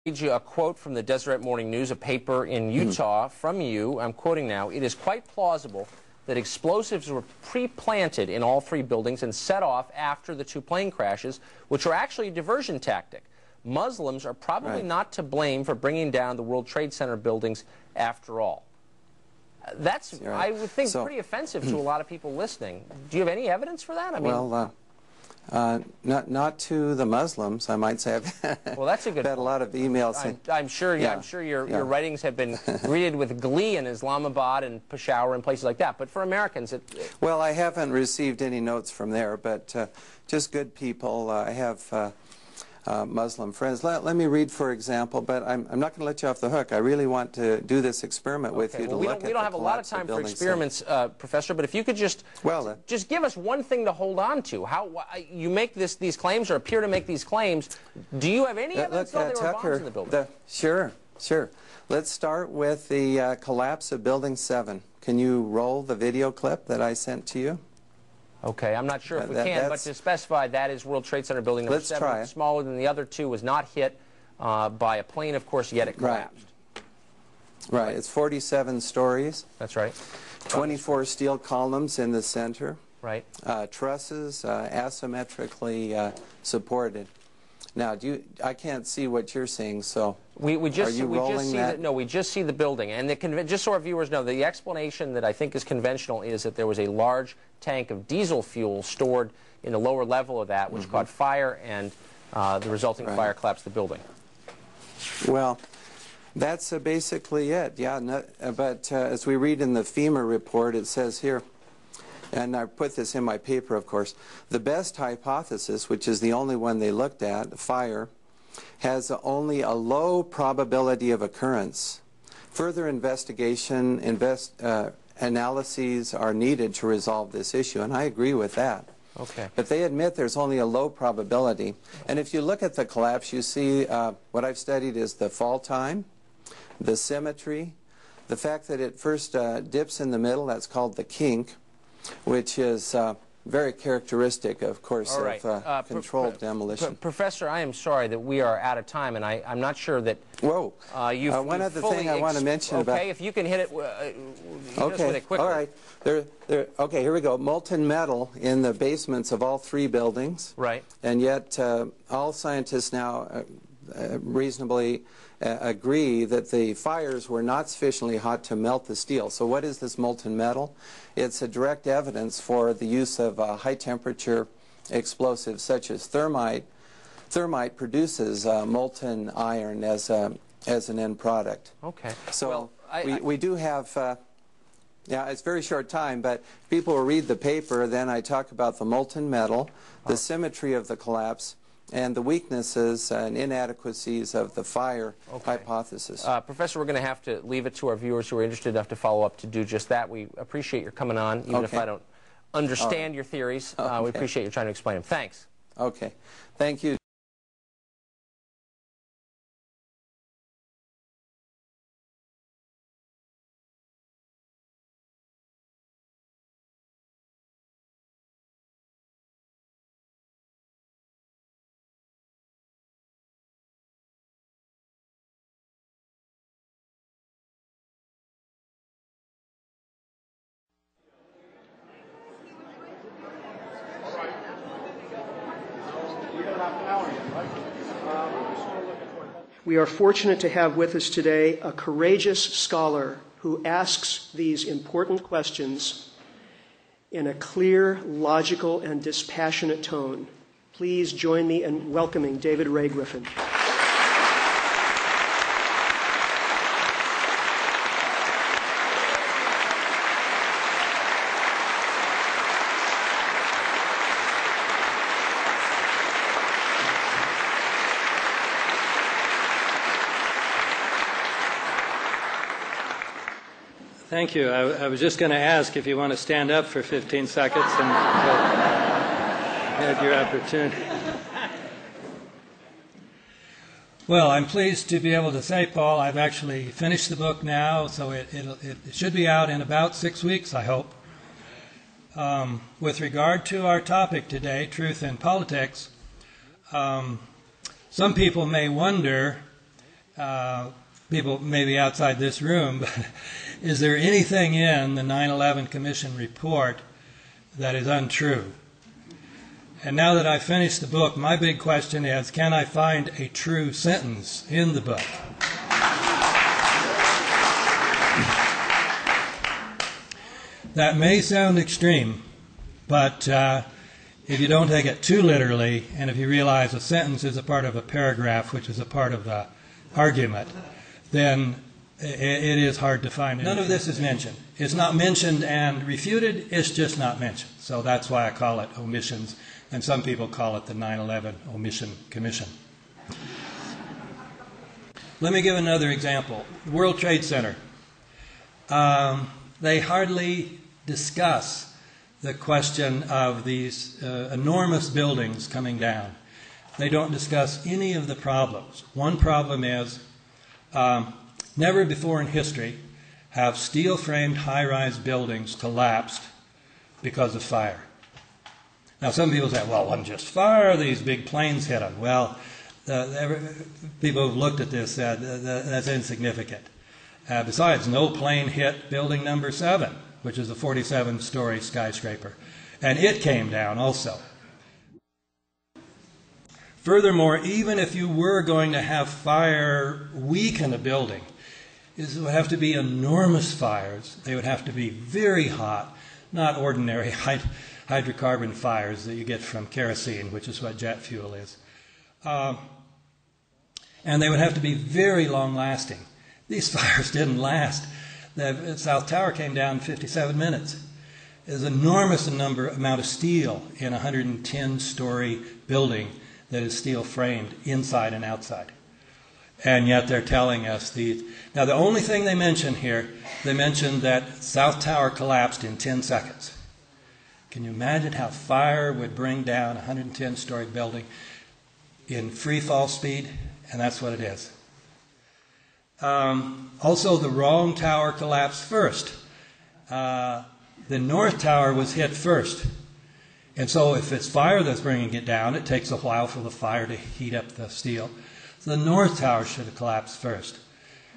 read you a quote from the Deseret Morning News, a paper in Utah from you. I'm quoting now. It is quite plausible that explosives were pre-planted in all three buildings and set off after the two plane crashes, which were actually a diversion tactic. Muslims are probably not to blame for bringing down the World Trade Center buildings after all. That's, I would think, pretty offensive to a lot of people listening. Do you have any evidence for that? I mean, well, not to the Muslims, I might say. Well, that's a good. I've had a lot of emails. I'm sure your writings have been greeted with glee in Islamabad and Peshawar and places like that. But for Americans, well, I haven't received any notes from there, but just good people. I have Muslim friends. Let me read, for example, but I'm not going to let you off the hook. I really want to do this experiment with you to look at the collapse of buildings. We don't have a lot of time for experiments, Professor, but if you could just give us one thing to hold on to. How you make these claims or appear to make these claims. Do you have any evidence that there were bombs in the building? Sure. Let's start with the collapse of Building 7. Can you roll the video clip that I sent to you? Okay, I'm not sure if we can, but to specify, that is World Trade Center building number 7, smaller than the other two, was not hit by a plane, of course, yet it collapsed. Right, it's 47 stories. That's right. 24 steel columns in the center. Right. Trusses asymmetrically supported. Now, I can't see what you're seeing, so we just see the building. And just so our viewers know, the explanation that I think is conventional is that there was a large tank of diesel fuel stored in the lower level of that, which caught fire, and the resulting fire collapsed the building. Well, that's basically it, yeah. But as we read in the FEMA report, it says here, and I put this in my paper, of course, the best hypothesis, which is the only one they looked at, fire, has only a low probability of occurrence. Further investigation, analyses are needed to resolve this issue, and I agree with that. Okay. But they admit there's only a low probability. And if you look at the collapse, you see what I've studied is the fall time, the symmetry, the fact that it first dips in the middle, that's called the kink, which is very characteristic, of course, of controlled demolition. Professor, I am sorry that we are out of time, and I'm not sure that one other thing I want to mention about... Okay, if you can hit it, hit us with it quickly. All right. Okay, here we go. Molten metal in the basements of all three buildings. Right. And yet all scientists now reasonably agree that the fires were not sufficiently hot to melt the steel. So what is this molten metal? It's a direct evidence for the use of high-temperature explosives such as thermite. Thermite produces molten iron as an end product. Okay. So we do have... yeah, it's a very short time, but if people will read the paper, then I talk about the molten metal, the symmetry of the collapse, and the weaknesses and inadequacies of the fire hypothesis. Professor, we're going to have to leave it to our viewers who are interested enough to follow up to do just that. We appreciate your coming on, even if I don't understand your theories. We appreciate you trying to explain them. Thanks. Okay. Thank you. We are fortunate to have with us today a courageous scholar who asks these important questions in a clear, logical, and dispassionate tone. Please join me in welcoming David Ray Griffin. Thank you. I was just going to ask if you want to stand up for 15 seconds and have your opportunity. Well, I'm pleased to be able to say, Paul, I've actually finished the book now, so it should be out in about 6 weeks, I hope. With regard to our topic today, truth in politics, some people may wonder people maybe outside this room, but is there anything in the 9/11 Commission report that is untrue? And now that I've finished the book, my big question is, can I find a true sentence in the book? That may sound extreme, but if you don't take it too literally, and if you realize a sentence is a part of a paragraph, which is a part of the argument, then it is hard to find. None of this is mentioned. It's not mentioned and refuted, it's just not mentioned. So that's why I call it omissions, and some people call it the 9/11 Omission Commission. Let me give another example. The World Trade Center. They hardly discuss the question of these enormous buildings coming down. They don't discuss any of the problems. One problem is, never before in history have steel-framed high-rise buildings collapsed because of fire. Now some people say, well, it wasn't just fire, these big planes hit them. Well, people who've looked at this said that's insignificant. Besides, no plane hit building number 7, which is a 47-story skyscraper, and it came down also. Furthermore, even if you were going to have fire weaken a building, it would have to be enormous fires. They would have to be very hot, not ordinary hydrocarbon fires that you get from kerosene, which is what jet fuel is. And they would have to be very long-lasting. These fires didn't last. The South Tower came down in 57 minutes. There's an enormous amount of steel in a 110-story building that is steel framed inside and outside. And yet they're telling us these. Now the only thing they mention here, they mention that South Tower collapsed in 10 seconds. Can you imagine how fire would bring down a 110-story building in free fall speed? And that's what it is. Also, the wrong tower collapsed first. The North Tower was hit first. And so if it's fire that's bringing it down, it takes a while for the fire to heat up the steel. So the North Tower should have collapsed first.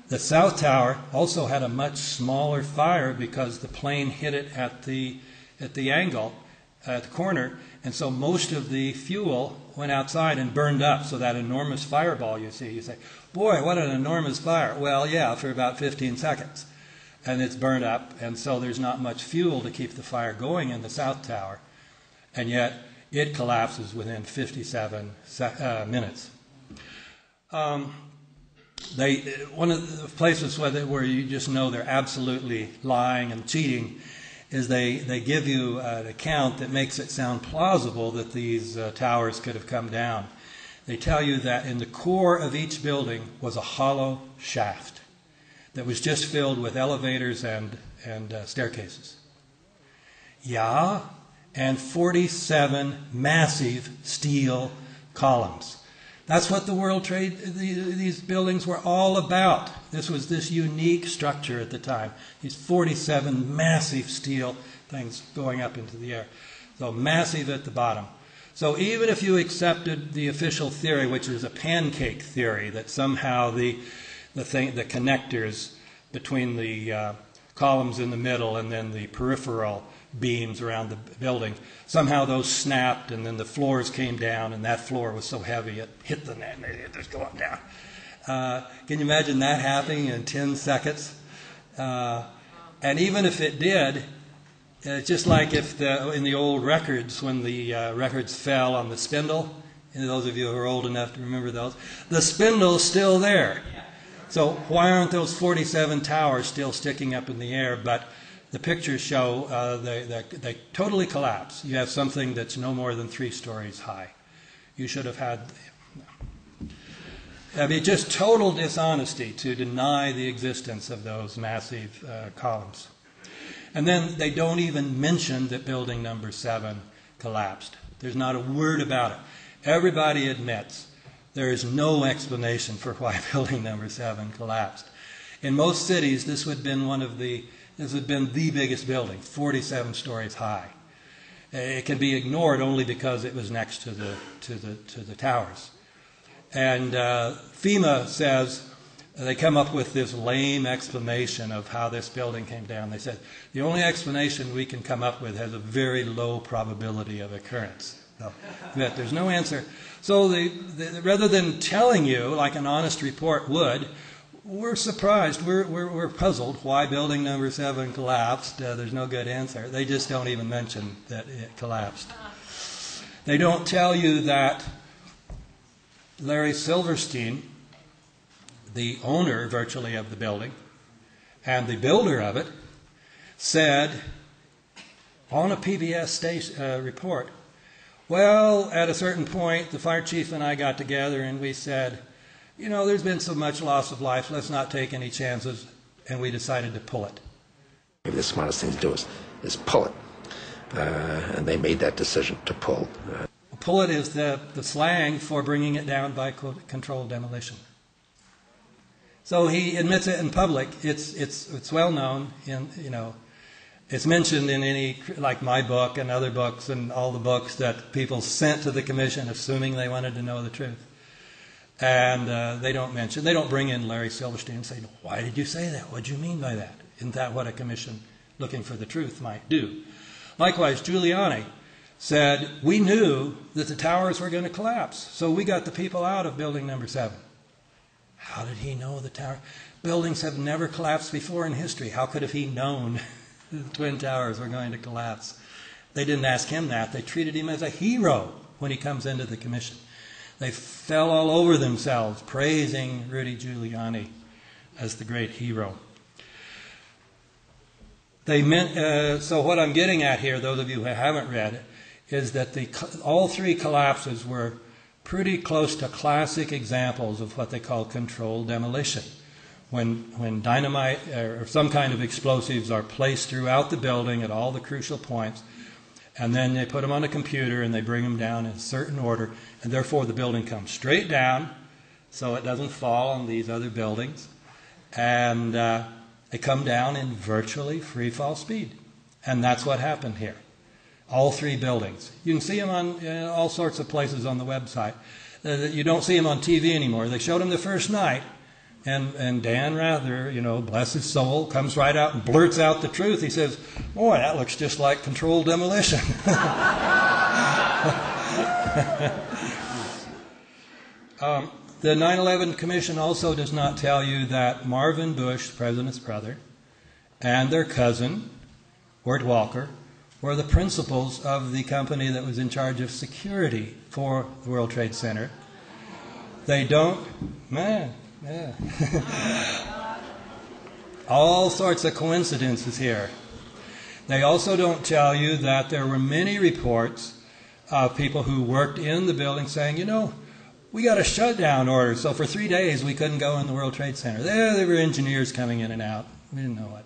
The South Tower also had a much smaller fire because the plane hit it at the angle, at the corner, and so most of the fuel went outside and burned up. So that enormous fireball you see, you say, boy, what an enormous fire. Well, yeah, for about 15 seconds. And it's burned up, and so there's not much fuel to keep the fire going in the South Tower. And yet it collapses within 57 minutes. One of the places where you just know they're absolutely lying and cheating is they give you an account that makes it sound plausible that these towers could have come down. They tell you that in the core of each building was a hollow shaft that was just filled with elevators and staircases. Yeah, and 47 massive steel columns. That's what the World Trade, these buildings were all about. This was this unique structure at the time. These 47 massive steel things going up into the air. So massive at the bottom. So even if you accepted the official theory, which is a pancake theory, that somehow the connectors between the columns in the middle and then the peripheral beams around the building, somehow those snapped and then the floors came down, and that floor was so heavy it hit the net and it just going down. Can you imagine that happening in 10 seconds? And even if it did, it's just like if in the old records, when the records fell on the spindle, and those of you who are old enough to remember those, the spindle's still there. So why aren't those 47 towers still sticking up in the air? But the pictures show they totally collapse. You have something that's no more than 3 stories high. You should have had... I mean, just total dishonesty to deny the existence of those massive columns. And then they don't even mention that building number 7 collapsed. There's not a word about it. Everybody admits there is no explanation for why building number 7 collapsed. In most cities, this would have been the biggest building, 47 stories high. It can be ignored only because it was next to the towers. And FEMA says they come up with this lame explanation of how this building came down. They said, the only explanation we can come up with has a very low probability of occurrence. So, that there's no answer. So rather than telling you, like an honest report would, we're surprised, we're puzzled why building number 7 collapsed. There's no good answer. They just don't even mention that it collapsed. They don't tell you that Larry Silverstein, the owner virtually of the building and the builder of it, said on a PBS station, report, well, at a certain point, the fire chief and I got together and we said, you know, there's been so much loss of life, let's not take any chances, and we decided to pull it. Maybe the smartest thing to do is pull it. And they made that decision to pull. Pull it is the slang for bringing it down by controlled demolition. So he admits it in public. It's well known. It's mentioned in any, like my book and other books and all the books that people sent to the commission, assuming they wanted to know the truth. And they don't bring in Larry Silverstein and say, why did you say that? What do you mean by that? Isn't that what a commission looking for the truth might do? Likewise, Giuliani said, we knew that the towers were going to collapse, so we got the people out of building number 7. How did he know the tower? Buildings have never collapsed before in history. How could have he known the Twin Towers were going to collapse? They didn't ask him that. They treated him as a hero when he comes into the commission. They fell all over themselves, praising Rudy Giuliani as the great hero. So what I'm getting at here, those of you who haven't read it, is that all 3 collapses were pretty close to classic examples of what they call controlled demolition. When dynamite or some kind of explosives are placed throughout the building at all the crucial points, and then they put them on a computer and they bring them down in a certain order, and therefore the building comes straight down so it doesn't fall on these other buildings, and they come down in virtually free fall speed. And that's what happened here. All 3 buildings. You can see them on all sorts of places on the website. You don't see them on TV anymore. They showed them the first night, and Dan Rather, bless his soul, comes right out and blurts out the truth. He says, boy, that looks just like controlled demolition. The 9/11 Commission also does not tell you that Marvin Bush, the president's brother, and their cousin, Wirt Walker, were the principals of the company that was in charge of security for the World Trade Center. They don't, all sorts of coincidences here. They also don't tell you that there were many reports of people who worked in the building saying, we got a shutdown order, so for 3 days we couldn't go in the World Trade Center. There were engineers coming in and out. We didn't know what.